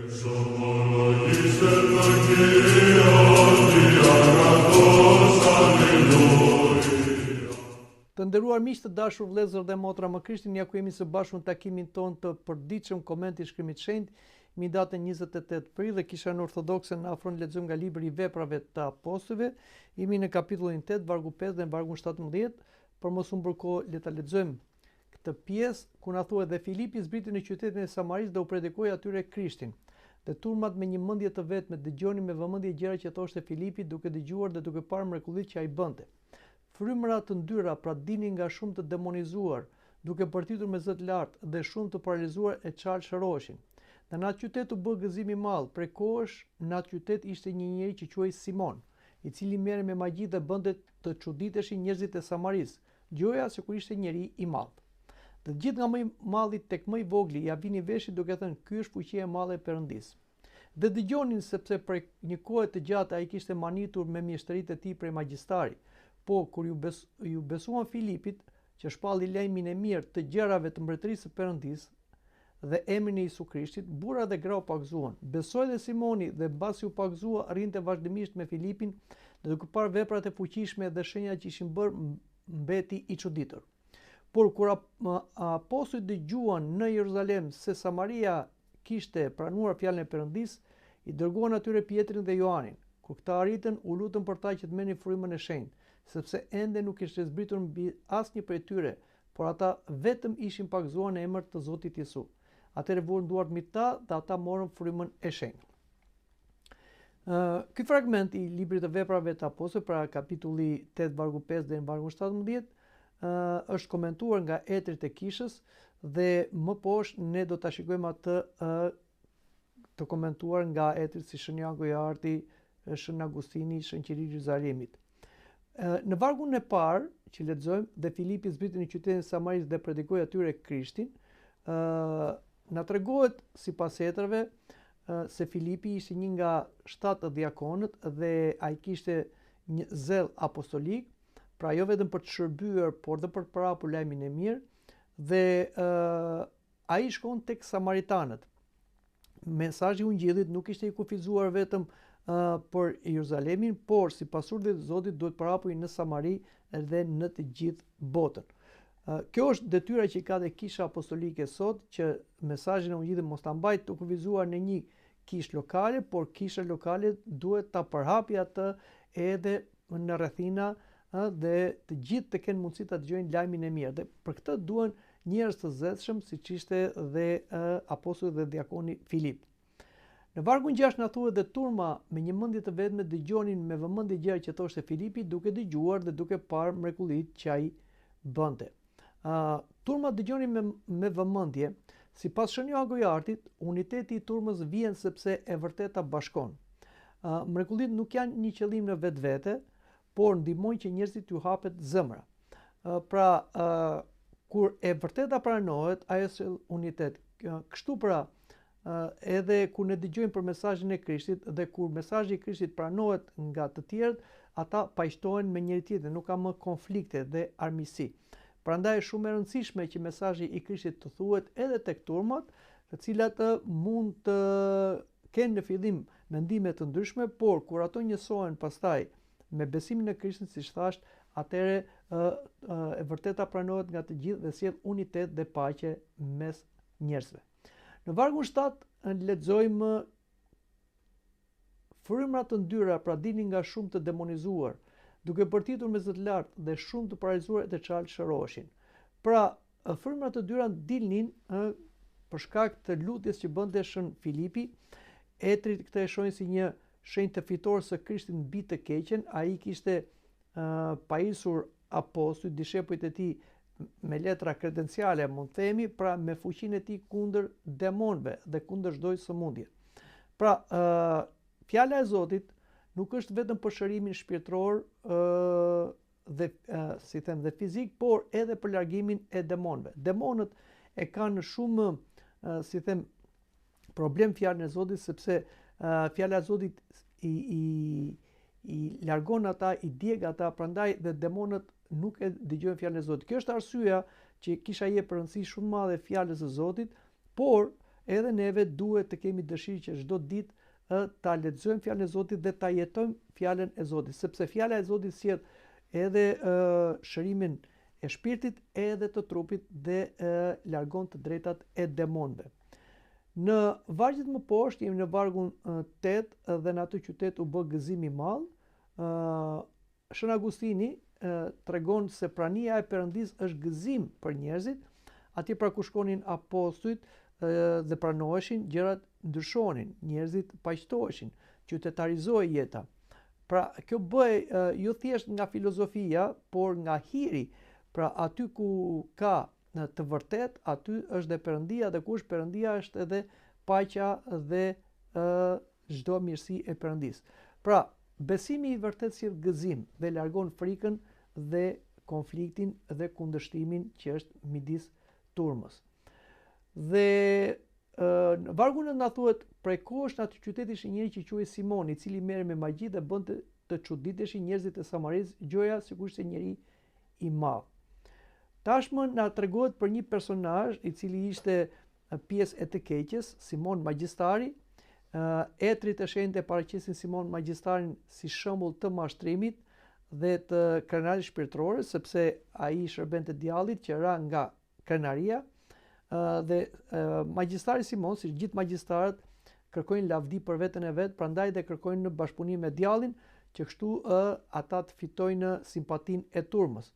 Të nderuar miq të dashur vëllezër dhe motra më Krishtin, ja ku jemi së bashku në takimin ton të përditshëm komenti i Shkrimit të Shenjtë, mi datën 28 prill dhe Kishën Ortodokse na ofron lexojmë nga libri i Veprave të Apostujve. Jemi në kapitullin 8, vargu 5 dhe në vargun 17. Për mos u bërë kohë, le ta lexojmë këtë pjesë ku na thuhet dhe Filipi zbriti në qytetin e Samarisë dhe u predikoi atyre Krishtin. Dhe turmat me një mendje të vetme dëgjonin me vëmendje gjërat që thoshte Filipi, duke dëgjuar dhe duke parë mrekullitë që ai bënte. Frymëra të ndyra pra dinin nga shumë të demonizuar, duke përtitur me zë të lartë dhe shumë të paralizuar e çarçëroheshin. Dhe në atë qytet u bë gëzim i madh. Prej kohësh në atë qytet ishte një njeri që quhej Simon, i cili merrej me magji dhe bënte të çuditeshin njerëzit e Samarisë, gjoja se kur ishte njeri i madh. Dhe gjithë nga më i madhi tek më i vogli ja vinin veshit duke thënë, ky është fuqia e madhe e Perëndisë. Dhe dëgjonin sepse prej një kohe të gjatë ai kishte manitur me mjeshtëritë e tij prej magjistari. Po, kur ju besuan Filipit, që shpalli lajmin e mirë të gjërave të mbretërisë së Perëndisë dhe emrin e Jezu Krishtit, burra dhe gra u pagëzuan. Besoi dhe Simoni dhe mbasi u pagëzua, rrinte vazhdimisht me Filipin dhe duke parë veprat e fuqishme dhe shenjat që ishin bërë, mbeti i çuditur. Por kur apostujt dëgjuan në Jeruzalem se Samaria kishte pranuar fjalën e Perëndisë, i dërguan atyre Pietrin dhe Joanin. Kur këta arritën, u lutën për ta që të merrnin frymën e shenjtë, sepse ende nuk ishte zbritur mbi asnjë prej tyre, por ata vetëm ishin pagëzuar në emër të Zotit Jezu. Atëherë vurën duart mbi ta dhe ata morën frymën e shenjtë. Ky fragment i librit të Veprave të Apostujve, pra kapitulli 8 vargu 5 deri në vargun 17, është komentuar nga Etrit e Kishës dhe më poshtë ne do ta shikojmë atë të komentuar nga Etrit si Shën Jago i Arti, Shën Agustini, Shën Qiri i Jeruzalemit. Në vargun e parë që lexojmë, dhe Filipi zbriti në qytetin e Samarisë dhe predikoi atyre Krishtin, na tregohet sipas Etrave se Filipi ishte një nga 7 diakonët dhe ai kishte një zell apostolik, pra jo vetëm për të shërbyer, por dhe për të parapur lajmin e mirë, dhe ai shkon tek samaritanët. Mesazhi i ungjillit nuk ishte i kufizuar vetëm për Jeruzalemin, por sipas urdhit të Zotit duhet parapuri në Samari dhe në të gjithë botën. Kjo është detyra që ka dhe Kisha Apostolike sot, që mesazhin e ungjillit mos ta mbajë të kufizuar në një kishë lokale, por kisha lokale duhet ta përhapë atë edhe në rrethina dhe të gjithë të kenë mundësi ta dëgjojnë lajmin e mirë. Dhe për këtë duhen njerëz të zëdhshëm, siç ishte dhe apostulli dhe diakoni Filip. Në vargun 6 na thuhet dhe turma me një mendje të vetme dëgjonin me vëmendje gjërat që thoshte Filipi, duke dëgjuar dhe duke parë mrekullitë që ai bënte. Turma dëgjonin me vëmendje. Sipas Shën Jago i Artit, uniteti i turmës vjen sepse e vërteta bashkon. Mrekullitë nuk janë një qëllim në vetvete, por ndihmojnë që njerëzit t'u hapet zemra. Kur e vërteta pranohet, ajo është unitet. Kështu pra, edhe kur ne dëgjojmë për mesazhin e Krishtit dhe kur mesazhi i Krishtit pranohet nga të tjerët, ata paqtohen me njëri tjetrin, nuk ka më konflikte dhe armiqësi. Prandaj është shumë e rëndësishme që mesazhi i Krishtit të thuhet edhe tek turmat, të cilat mund të kenë në fillim mendime të ndryshme, por kur ato njësohen pastaj me besimin në Krishtin, siç thash, atëherë e vërteta pranohet nga të gjithë dhe sjell unitet dhe paqe mes njerëzve. Në vargun 7 lexojmë frymra të ndyra pra dinin nga shumë të demonizuar, duke përtitur me zë të lartë dhe shumë të paralizuar e të çarçëroheshin. Pra, frymra të ndyra dilnin për shkak të lutjes që bënte Shën Filipi. Etrit këtë e shohin si një shenjë të fitores së Krishtit mbi të keqen. Ai kishte pajisur apostujt, dishepujt e tij me letra kredenciale, mund themi, pra me fuqinë e tij kundër demonëve dhe kundër çdo sëmundje. Pra, fjala e Zotit nuk është vetëm për shërimin shpirtëror dhe si them dhe fizik, por edhe për largimin e demonëve. Demonët e kanë shumë si them problem fjalën e Zotit, sepse fjala e Zotit i largon ata, i djeg ata, prandaj dhe demonët nuk e dëgjojnë fjalën e Zotit. Kjo është arsyeja që kisha jep rëndësi shumë madhe fjalës së Zotit, por edhe neve duhet të kemi dëshirë që çdo ditë ta lexojmë fjalën e Zotit dhe ta jetojmë fjalën e Zotit, sepse fjala e Zotit sjell edhe shërimin e shpirtit edhe të trupit dhe largon të drejtat e demonëve. Në vargjet më poshtë jemi në vargun 8 dhe në atë qytet u bë gëzim i madh. Shën Agustini tregon se prania e Perëndis është gëzim për njerëzit, atje pra ku shkonin apostujt dhe pranoheshin, gjërat ndryshonin, njerëzit paqtoheshin, qytetarizohej jeta. Pra kjo bëj jo thjesht nga filozofia, por nga hiri. Pra aty ku ka të vërtet, aty është dhe Perëndia, dhe ku është Perëndia është edhe paqja dhe çdo mirësi e Perëndis. Pra, besimi i vërtet sjell gëzim dhe largon frikën dhe konfliktin dhe kundërshtimin që është midis turmës. Dhe në vargun na thuhet prej kohësh në atë qytet ishte njëri që quhej Simon, i cili merrej me magji dhe bënte të çuditeshin njerëzit e Samarisë, gjëja sikur ishte njëri i madh. Tashmë na tregohet për një personazh i cili ishte pjesë e të keqes, Simon Magjistari. Etrit e shenjtë paraqesin Simon Magjistarin si shembull të mashtrimit dhe të krenarisë shpirtërore, sepse ai shërbente djallit që ra nga krenaria. Dhe Magjistari Simon, si gjithë magjistarët, kërkojnë lavdi për veten e vet, prandaj dhe kërkojnë në bashkëpunim me djallin, që kështu ata të fitojnë simpatinë e turmës.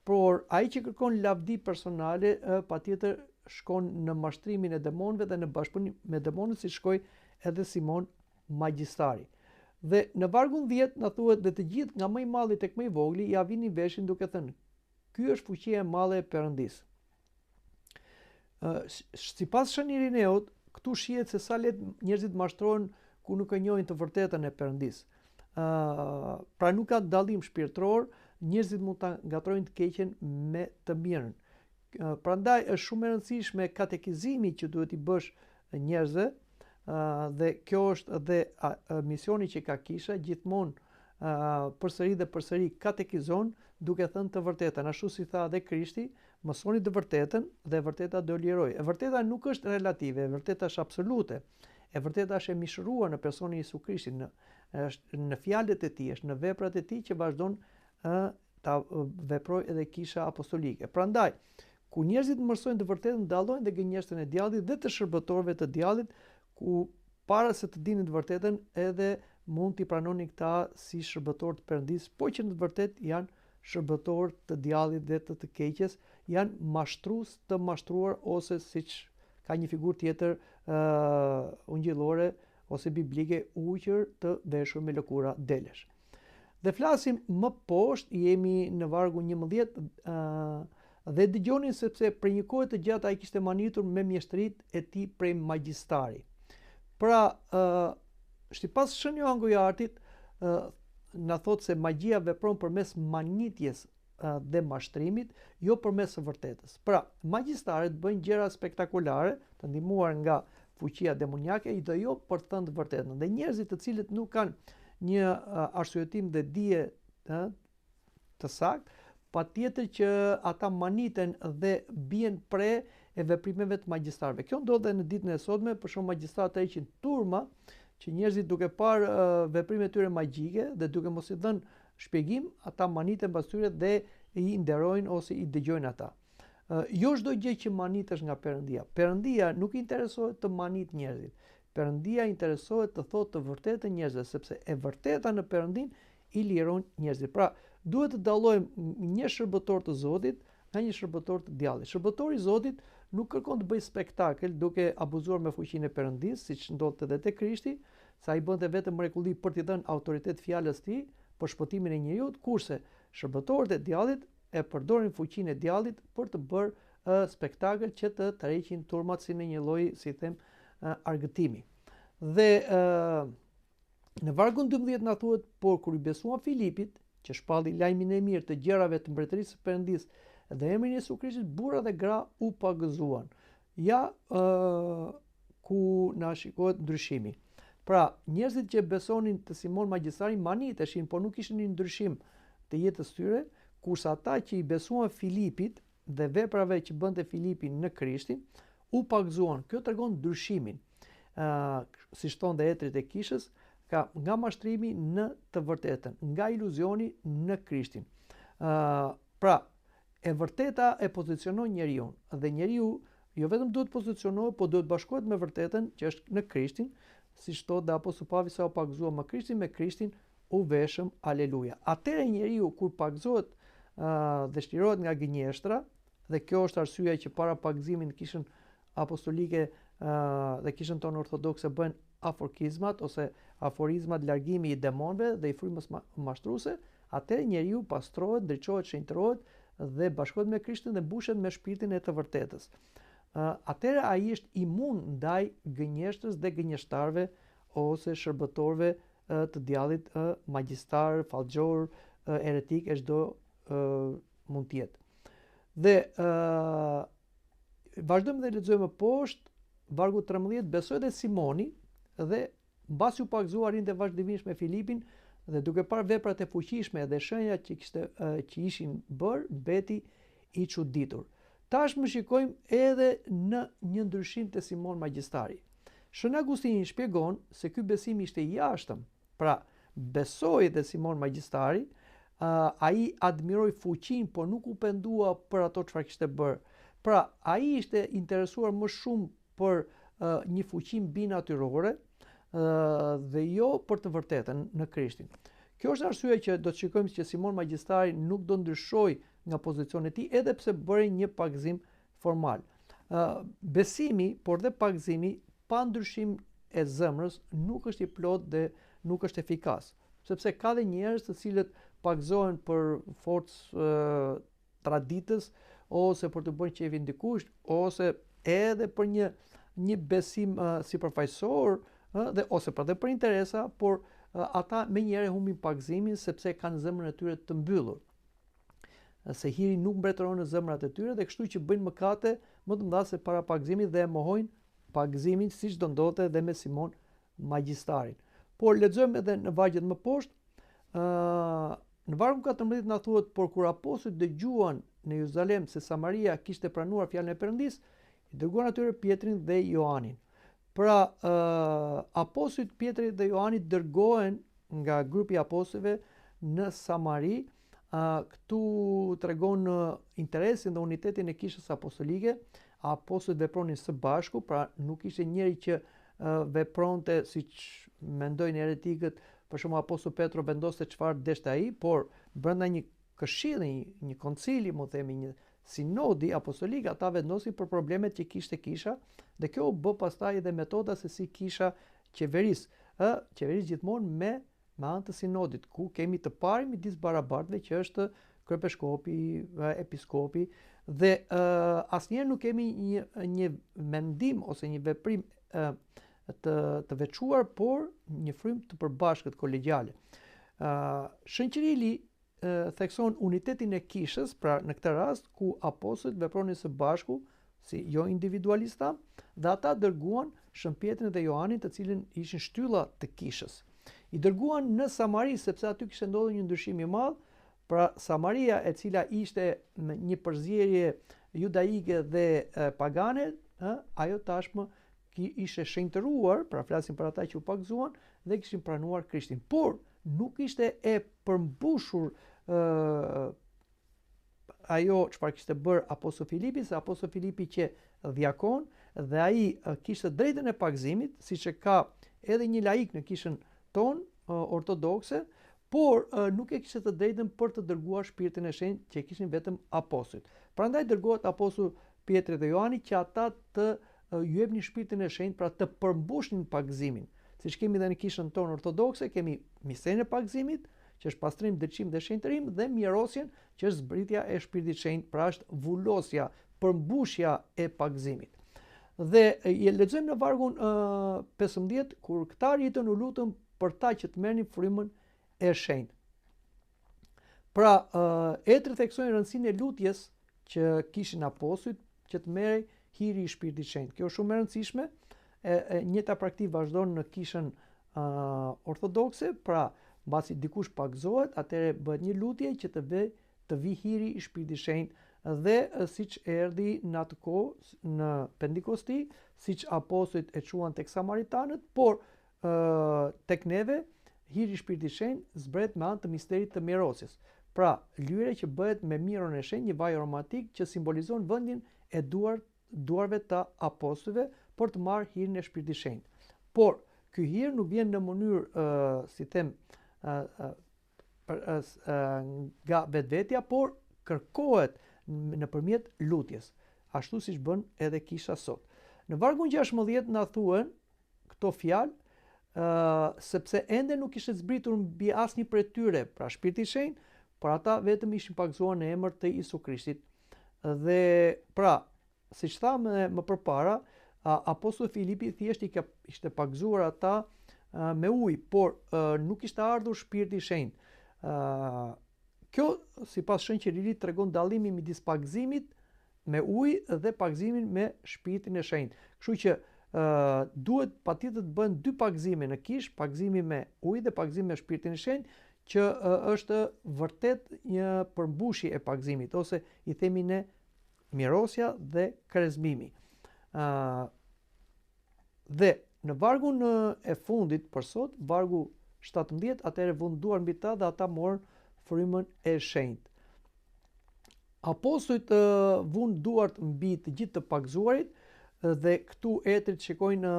Por ai që kërkon lavdi personale, patjetër shkon në mashtrimin e demonëve dhe në bashkëpunim me demonët, si shkoi edhe Simon Magjistari. Dhe në vargun 10 na thuhet dhe të gjithë nga më i malli tek më i vogli ja vinin veshin duke thënë: "Ky është fuqia e madhe e Perëndisë." Sipas Shën Irineut, këtu shihet se sa lehtë njerëzit mashtrohen ku nuk e njohin të vërtetën e Perëndisë. Pra nuk ka dallim shpirtëror, njerëzit mund ta ngatrojnë të keqen me të mirën. Prandaj është shumë e rëndësishme katekizimi që duhet i bësh njerëzve, dhe kjo është dhe misioni që ka kisha, gjithmonë përsëri dhe përsëri katekizon duke thënë të vërtetën, ashtu si tha dhe Krishti, mësoni të vërtetën dhe e vërteta do liroj. E vërteta nuk është relative, e vërteta është absolute. E vërteta është e mishëruar në personin Jezu Krishtin, në fjalët e tij, është në veprat e tij që vazhdon ta veprojë edhe kisha apostolike. Prandaj, ku njerëzit mësojnë të vërtetën, dallojnë dhe gënjeshtën e djallit dhe të shërbëtorëve të djallit, ku para se të dinin të vërtetën edhe mund t'i pranonin këta si shërbëtorë të Perëndisë, po që në të vërtetë janë shërbëtorë të djallit dhe të keqes, janë mashtrues të mashtruar, ose siç ka një figurë tjetër ungjillore ose biblike, uqër të veshur me lëkura delesh. Dhe flasim më poshtë, jemi në vargun 11, dhe dëgjonin sepse për një kohë të gjatë ai kishte manitur me mjeshtrit e tij prej Magjistari. Pra, sipas Shën Johan Gojartit, na thot se magjia vepron përmes manitjes dhe mashtrimit, jo përmes së vërtetës. Pra, magjistaret bëjnë gjëra spektakolare, të ndihmuar nga fuqia demoniake, dhe jo për të thënë të vërtetën. Dhe njerëzit të cilët nuk kanë një arsyetim dhe dije të saktë, patjetër që ata maniten dhe bien pre e veprimeve të magjistarëve. Kjo ndodh në ditën e sotme, për shkak magjistarët heqin turma, që njerëzit duke parë veprimet e tyre magjike dhe duke mos i dhënë shpjegim, ata maniten pas tyre dhe i nderojnë ose i dëgjojnë ata. Jo çdo gjë që manitesh nga Perëndia. Perëndia nuk interesohet të manit njerëzit. Perëndia interesohet të thotë të vërtetën njerëzve, sepse e vërteta në Perëndin i liron njerëzit. Pra, duhet të dallojmë një shërbëtor të Zotit nga një shërbëtor të djallit. Shërbëtori i Zotit nuk kërkon të bëjë spektakël duke abuzuar me fuqinë e Perëndisë, siç ndodhte edhe te Krishti, sa i bënte vetëm mrekulli për t'i dhënë autoritet fjalës tij për shpëtimin e njeriu, kurse shërbëtorët e djallit e përdorin fuqinë e djallit për të bërë spektakël që të tërheqin turmat si në një lloj, si them, argëtimi. Dhe në vargun 12 na thuhet, por kur i besuan Filipit, që shpalli lajmin e mirë të gjërave të mbretërisë së Perëndisë dhe emrin e Jezu Krishtit, burra dhe gra u pagëzuan. Ja ku na shikohet ndryshimi. Pra, njerëzit që besonin të Simon Magjistari maniteshin, por nuk kishin një ndryshim të jetës tyre, kurse ata që i besuan Filipit dhe veprave që bënte Filipi në Krishtin, u pagzuan. Kjo tregon ndryshimin, si thon dhe etrit e kishës, nga mashtrimi në të vërtetën, nga iluzioni në Krishtin. Pra, e vërteta e pozicionon njeriu dhe njeriu jo vetëm duhet pozicionohet, po duhet bashkohet me vërtetën që është në Krishtin, siç thotë dhe apostulli Pavli sa u pagzua me Krishtin u veshëm, aleluja. Atëherë njeriu kur pagzohet dhe shlirohet nga gënjeshtra, dhe kjo është arsyeja që para pagzimit në kishën apostolike dhe kishën tonë ortodokse bëhen aforkizmat ose aforizmat, largimi i demonëve dhe i frymës mashtruese, atëherë njeriu pastrohet, ndriçohet, shenjtërohet dhe bashkohet me Krishtin dhe mbushet me shpirtin e të vërtetës. Atëherë ai është imun ndaj gënjeshtrës dhe gënjeshtarëve ose shërbëtorëve të djallit, magjistar, fallxhor, eretik, e çdo mund të jetë. Dhe vazhdojmë dhe lexojmë poshtë vargu 13, besoi dhe Simoni dhe mbasi u pagzua rinte vazhdimisht me Filipin dhe duke parë veprat e fuqishme dhe shenjat që ishin bërë, mbeti i çuditur. Tashmë shikojmë edhe në një ndryshim të Simon Magjistari. Shën Agustini shpjegon se ky besim ishte i jashtëm. Pra, besoi dhe Simon Magjistari, ai admiroi fuqinë, por nuk u pendua për ato çfarë kishte bërë. Pra, ai ishte interesuar më shumë për një fuqi mbi natyrore dhe jo për të vërtetën në Krishtin. Kjo është arsyeja që do të shikojmë që Simon Magjistari nuk do ndryshoi nga pozicioni i tij, edhe pse bëri një pagzim formal. Besimi, por dhe pagzimi pa ndryshim e zemrës nuk është i plot dhe nuk është efikas, sepse ka dhe njerëz të cilët pagzohen për forcë traditës ose për të bërë qefin dikush ose edhe për një besim sipërfaqësor dhe ose për interesa, por ata menjëherë humbin pagzimin sepse kanë zemrën e tyre të mbyllur. Se hiri nuk mbretëron në zemrat e tyre dhe kështu që bëjnë mëkate më të mëdha se para pagzimit dhe e mohojnë pagzimin, siç do ndodhte edhe me Simon Magjistarin. Por lexojmë edhe në vargjet më poshtë, në vargun 14 na thuhet, por kur apostujt dëgjuan në Jeruzalem se Samaria kishte pranuar fjalën e Perëndis, i dërguan atyre Pietrin dhe Joanin. Pra, apostujt Pietri dhe Joani dërgohen nga grupi i apostujve në Samari. Këtu tregon interesin dhe unitetin e kishës apostolike. Apostujt vepronin së bashku, pra nuk ishte njëri që vepronte siç mendojnë heretikët, për shembull apostulli Petro vendoste çfarë deshte ai, por brenda një këshilli, një koncili, më themi, një sinodi apostolik, ata vendosin për problemet që kishte kisha, dhe kjo u bë pastaj edhe metoda se si kisha qeveris gjithmonë me anë të sinodit, ku kemi të parin midis barabartëve që është kryepeshkopi, episkopi, dhe asnjëherë nuk kemi një mendim ose një veprim të veçuar, por një frym të përbashkët kolegjiale. Shënqërili thekson unitetin e kishës, pra në këtë rast ku apostujt vepronin së bashku, si jo individualista, dhe ata dërguan Shën Pietrin dhe Joanin, të cilën ishin shtylla të kishës. I dërguan në Samari sepse aty kishte ndodhur një ndryshim i madh. Pra Samaria, e cila ishte një përzierje judaike dhe pagane, ajo tashmë ishte shenjtëruar, pra flasim për ata që u pagzuan dhe kishin pranuar Krishtin, por nuk ishte e përmbushur ajo çfarë kishte bërë apostulli Filipi, se apostulli Filipi që djakon dhe ai kishte drejtën e pagzimit, siç e ka edhe një laik në kishën tonë ortodokse, por nuk e kishte të drejtën për të dërguar Shpirtin e Shenjtë që kishin vetëm apostujt. Prandaj dërgohet apostulli Pietri dhe Joani që ata të ju jepnin Shpirtin e Shenjtë, pra të përmbushnin pagzimin. Siç kemi edhe në kishën tonë ortodokse, kemi misterin e pagzimit, që është pastrim, dëqim dhe shenjtërim, dhe mjerosjen, që është zbritja e Shpirtit Shenjtë, pra është vullosja, përmbushja e pagzimit. Dhe lexojmë në vargun 15, kur këta rritën u lutën për ta që të merrnin frymën e shenjtë. Pra, etri theksojnë rëndësinë e lutjes që kishin apostujt që të merrej hiri i Shpirtit Shenjtë. Kjo është shumë e rëndësishme. Njëjta praktikë vazhdon në kishën ortodokse, pra mbasi dikush pagzohet, atëherë bëhet një lutje që të vi hiri i Shpirtit Shenjtë dhe siç erdhi në atë kohë në Pendikosti, siç apostujt e quan tek samaritanët, por tek neve hiri i Shpirtit Shenjtë zbret me anë të misterit të mjerosjes. Pra, lyre që bëhet me mirën e shenjtë, një vaj aromatik që simbolizon vendin e duarve të apostujve për të marrë hirin e Shpirtit Shenjtë. Por ky hir nuk vjen në mënyrë nga vetvetja, por kërkohet nëpërmjet lutjes, ashtu siç bën edhe kisha sot. Në vargun 16 na thuhen këto fjalë, sepse ende nuk ishte zbritur mbi asnjë prej tyre, pra Shpirti i Shenjtë, por ata vetëm ishin pagzuar në emër të Isu Krishtit. Dhe pra, siç thamë më përpara, apostulli Filipi thjesht ishte pagzuar ata me ujë, por nuk ishte ardhur Shpirti i Shenjtë. Kjo sipas Shënqëririt tregon dallimin midis pagëzimit me ujë dhe pagëzimin me Shpirtin e Shenjtë. Kështu që duhet patjetër të bëhen dy pagëzime në kish, pagëzimi me ujë dhe pagëzimi me Shpirtin e Shenjtë, që është vërtet një përmbushje e pagëzimit, ose i themi ne mirosja dhe krezmimi. Dhe në vargun e fundit për sot, vargu 17, atëherë vënduar mbi ta dhe ata morën frymën e shenjtë. Apostujt vun duart mbi të gjithë të pagzuarit dhe këtu etrit shikojnë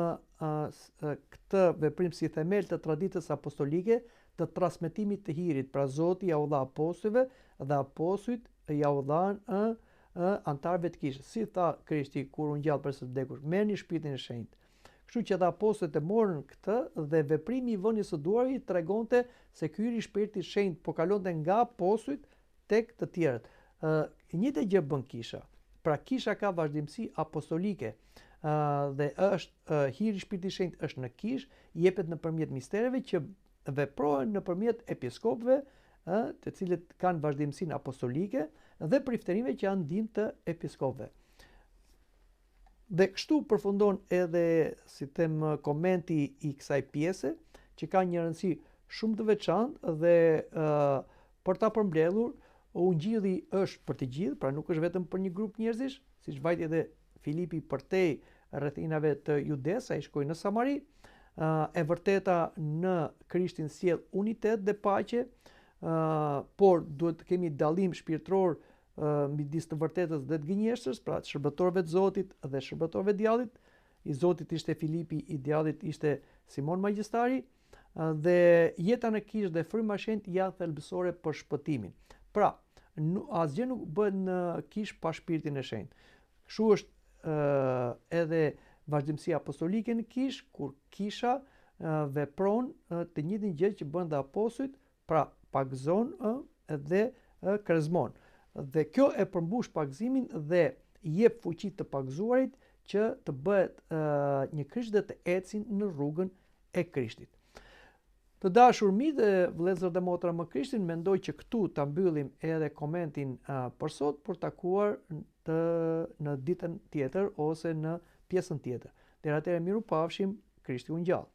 këtë veprim si themel të traditës apostolike të transmetimit të hirit. Pra Zoti ja u dha apostujve dhe apostujt ja u dhan antarëve të kishës. Si tha Krishti kur u ngjall për së vdekur, merrni Shpirtin e Shenjtë. Kështu që dhe apostujt e morën këtë dhe veprimi i vënies së duarit tregonte se ky hir i Shpirtit të Shenjtë po kalonte nga apostujt tek të tjerët. Njëjtë gjë bën kisha. Pra kisha ka vazhdimsi apostolike dhe është hiri i Shpirtit të Shenjtë është në kish, jepet nëpërmjet mistereve që veprohen nëpërmjet episkopëve, të cilët kanë vazhdimsinë apostolike dhe priftërinëve që janë ndihmë të episkopëve. Dhe kështu përfundon edhe si them komenti i kësaj pjese, që ka një rëndësi shumë të veçantë dhe për ta përmbledhur, Ungjilli është për të gjithë, pra nuk është vetëm për një grup njerëzish, siç vajti edhe Filipi përtej rrethinave të Judes, ai shkoi në Samari. E vërteta në Krishtin sjell unitet dhe paqe, por duhet të kemi dallim shpirtëror midis të vërtetës dhe të gënjeshtërës, pra të shërbëtorëve të Zotit dhe shërbëtorëve të djallit. I Zotit ishte Filipi, i djallit ishte Simon Magjistari, dhe jeta në kish dhe fryma e shenjtë janë thelbësore për shpëtimin. Pra, asgjë nuk bëhet në kish pa Shpirtin e Shenjtë. Kështu është edhe vazhdimësia apostolike në kish, kur kisha vepron të njëjtin gjë që bën dhe apostujt, pra pagëzon dhe krezmon. Dhe kjo e përmbush pagëzimin dhe jep fuqi të pagëzuarit që të bëhet një Krisht dhe të ecin në rrugën e Krishtit. Të dashur miq dhe vëllezër dhe motra më Krishtin, mendoj që këtu ta mbyllim edhe komentin për sot, për takuar në ditën tjetër ose në pjesën tjetër. Deri atëherë mirupafshim, Krishti u ngjall.